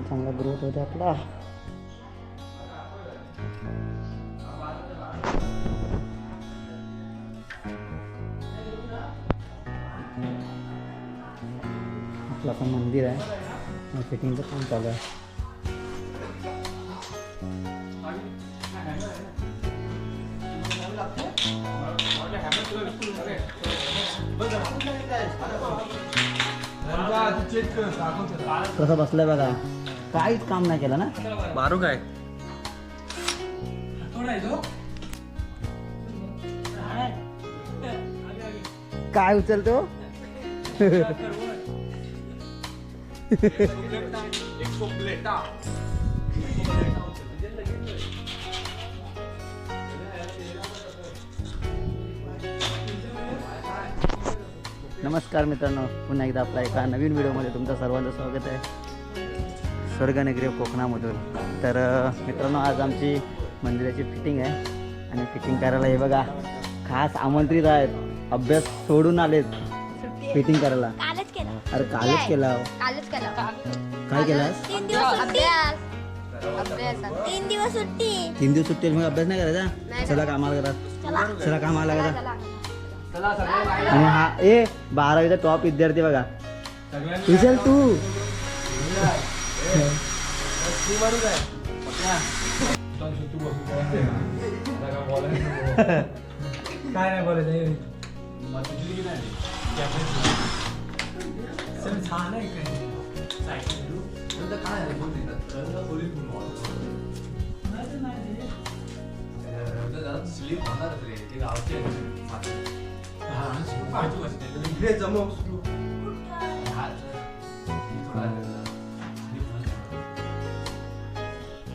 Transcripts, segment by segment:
चांगला ग्रोथ होते आपला. आपलं असं मंदिर आहे, फिटिंगचं काम चालू आहे. कसं बसलंय बघा, काहीच काम नाही केलं ना. मारू काय काय उचलतो. नमस्कार मित्रांनो, पुन्हा एकदा आपला एका नवीन व्हिडिओमध्ये तुमचं सर्वांचं स्वागत आहे स्वर्गनगरी कोकणामधून. तर मित्रांनो, आज आमची मंदिराची फिटिंग आहे आणि फिटिंग करायला हे बघा खास आमंत्रित आहेत. अभ्यास सोडून आलेत फिटिंग करायला. अरे कालच केला. काय केलास? 3 दिवस अभ्यास. 3 दिवस सुट्टी. 3 दिवस सुट्टी मग अभ्यास नाही करायचा. चला कामाला करा, चला कामाला करा. आणि हा 12वीचा टॉप विद्यार्थी बघा विशाल, तू काय नाही बोलायचं.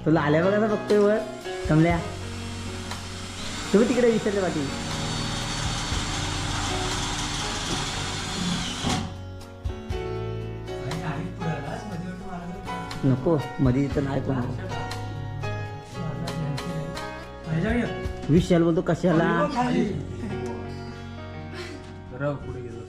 तुला आल्या बघा बघतोय वर कमल्या. तुम्ही तिकडे विसरले पाठी. नको मध्ये तर नाही कोण. विशाल बोलतो कशाला. पुढे गेलो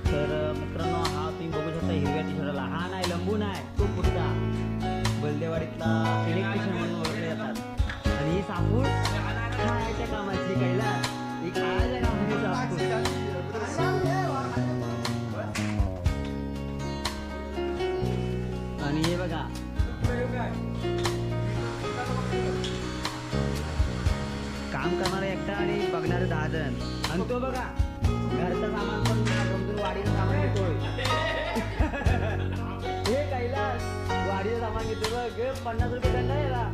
तर मित्रांनो, हा तुम्ही बघू शकता हिरव्या टी शर्टला. हा नाही लंबू नाही, तो पुढचा बलदेवाडीतला इलेक्ट्रिशियन म्हणून ओळखले जातात. आणि ही सापूड खायच्या कामाची. कैला ही खायच्या कामाची सापूड. आणि हे बघा काम करणारे एकटा आणि बघणारे 10 जण. आणि तो बघा घरचं सामान पण समजून वाडीचं सामान घेतोय. हे कैलास वाडीचं सामान घेतो बघ. 50 रुपये दंड आहे याला.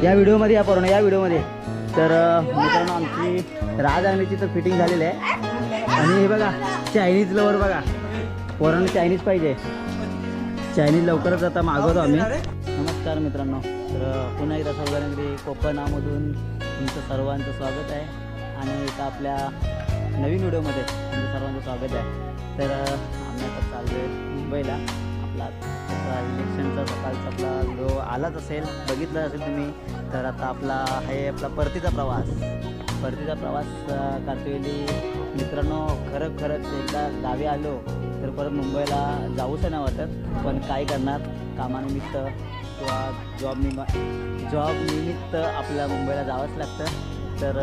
या व्हिडिओमध्ये या पूर्ण या व्हिडिओमध्ये. तर मित्रांनो, आमची राजआंगणीची तर फिटिंग झालेली आहे. आणि हे बघा चायनीज लवर बघा, पोरांना चायनीज पाहिजे. चायनीज लवकरच आता मागवतो आम्ही. नमस्कार मित्रांनो, तर पुन्हा एकदा स्वर्गनगरी कोकणामधून तुमचं सर्वांचं स्वागत आहे. आणि एका आपल्या नवीन व्हिडिओमध्ये तुमचं सर्वांचं स्वागत आहे. तर आम्ही आता चाललो आहे मुंबईला. आपला इलेक्शनचा सकाळचा आपला व्हिडिओ आलाच असेल, बघितला असेल तुम्ही. तर आता आपला आहे आपला परतीचा प्रवास करतोय. मित्रांनो, खरंच एकदा गावी आलो तर परत मुंबईला जाऊच नाही वाटत. पण काय करणार, कामानिमित्त किंवा जॉब निमित्त आपल्याला मुंबईला जावंच लागतं. तर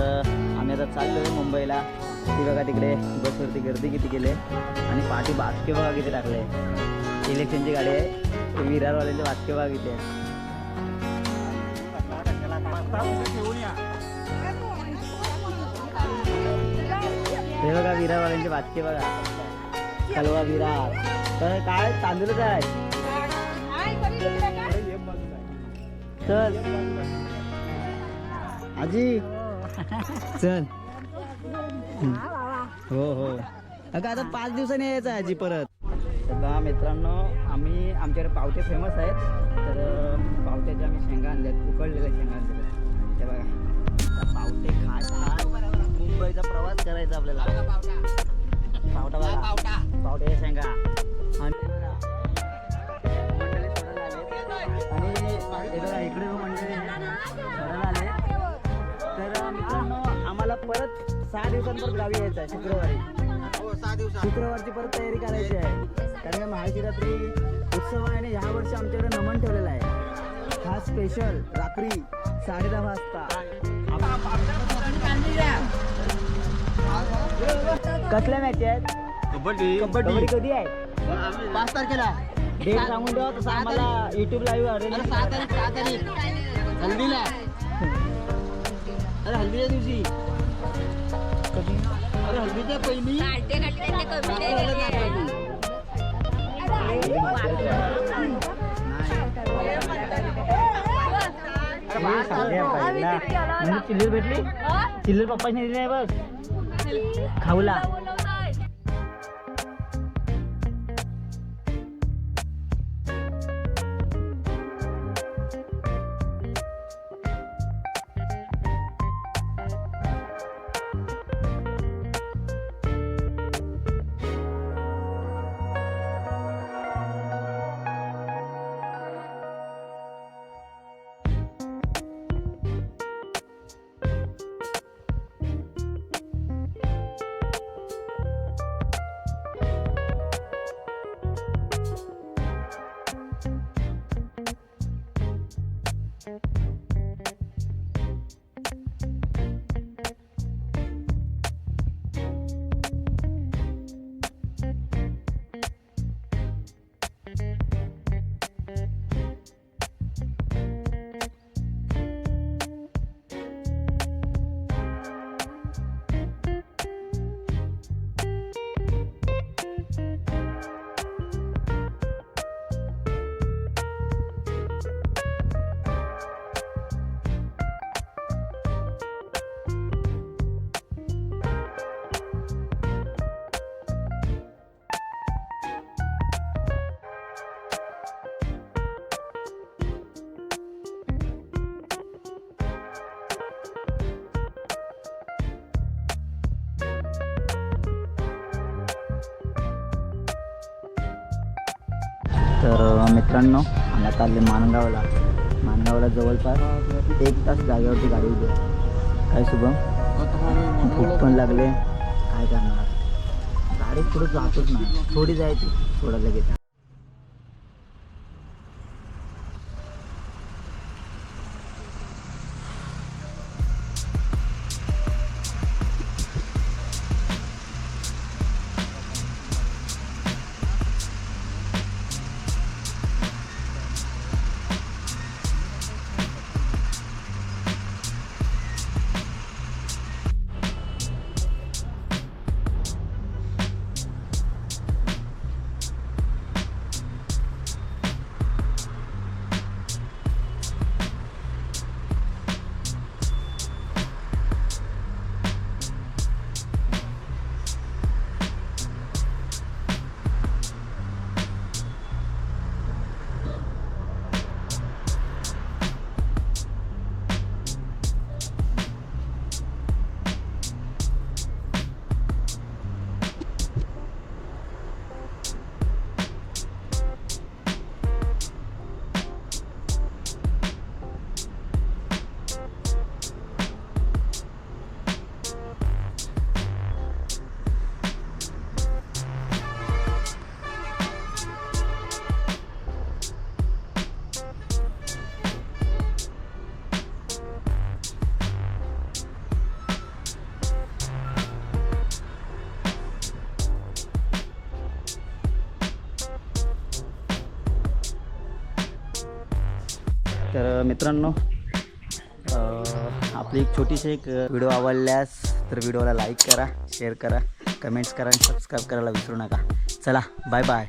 आम्ही आता चाललो आहे मुंबईला. ती बघा तिकडे बसवरती गर्दी किती केली आहे. आणि पाठी बास्के बघा किती टाकले. इलेक्शनची गाडी आहे, विरारवाल्यांचे बास्के बघा किती आहे. हे बघा विरारवाल्यांचे बाचके बघा. कलवा विरार. तर काय तांदूळच आहे. चल आजी चल. हो हो अगं आता 5 दिवसांनी यायचं आहे आजी परत. तर मित्रांनो आम्ही आमच्याकडे पावटे फेमस आहेत. तर पावट्याच्या आम्ही शेंगा आणल्यात, उकळलेल्या शेंगा आणलेल्या. ते बघा त्या पावटे खात मुंबईचा प्रवास करायचा आपल्याला. पावटा बघा, पावट्याच्या शेंगा आणि मंडळी सोडायला आले. आणि हे बघा इकडे मंडळी सोडायला आले. तर मित्रांनो आम्हाला परत 6 दिवसांवर गावी यायचं आहे शुक्रवारी. शुक्रवारची परत तयारी करायची आहे कारण का महाशिवरात्री उत्सव आहे आणि ह्या वर्षी आमच्याकडे नमन ठेवलेला आहे. हा स्पेशल रात्री 10:30 वाजता. कसल्या मॅच आहेत? कबड्डी कबड्डी कधी आहे? 5 तारखेला. डेट सांगून द्या तसं आम्हाला युट्यूब लाईव्ह अरेंज. 6 तारीख हल्दीला. अरे हल्दीच्या दिवशी. अरे हल्दीच्या पहिली चिल्लर भेटली. चिल्लर पप्पाने दिली नाही बस खाऊला. तर मित्रांनो आम्ही आता आले माणगावला जवळपास 1 तास जागेवरती गाडी उभी आहे. काय शुभम भूक पण लागले काय करणार. गाडी पुढे जातच नाही, थोडी जायची थोडा लगेच. तर मित्रांनो आपली एक छोटीशी एक व्हिडिओ आवडल्यास तर व्हिडिओला लाईक करा, शेअर करा, कमेंट्स करा आणि सबस्क्राईब करायला विसरू नका. चला बाय बाय.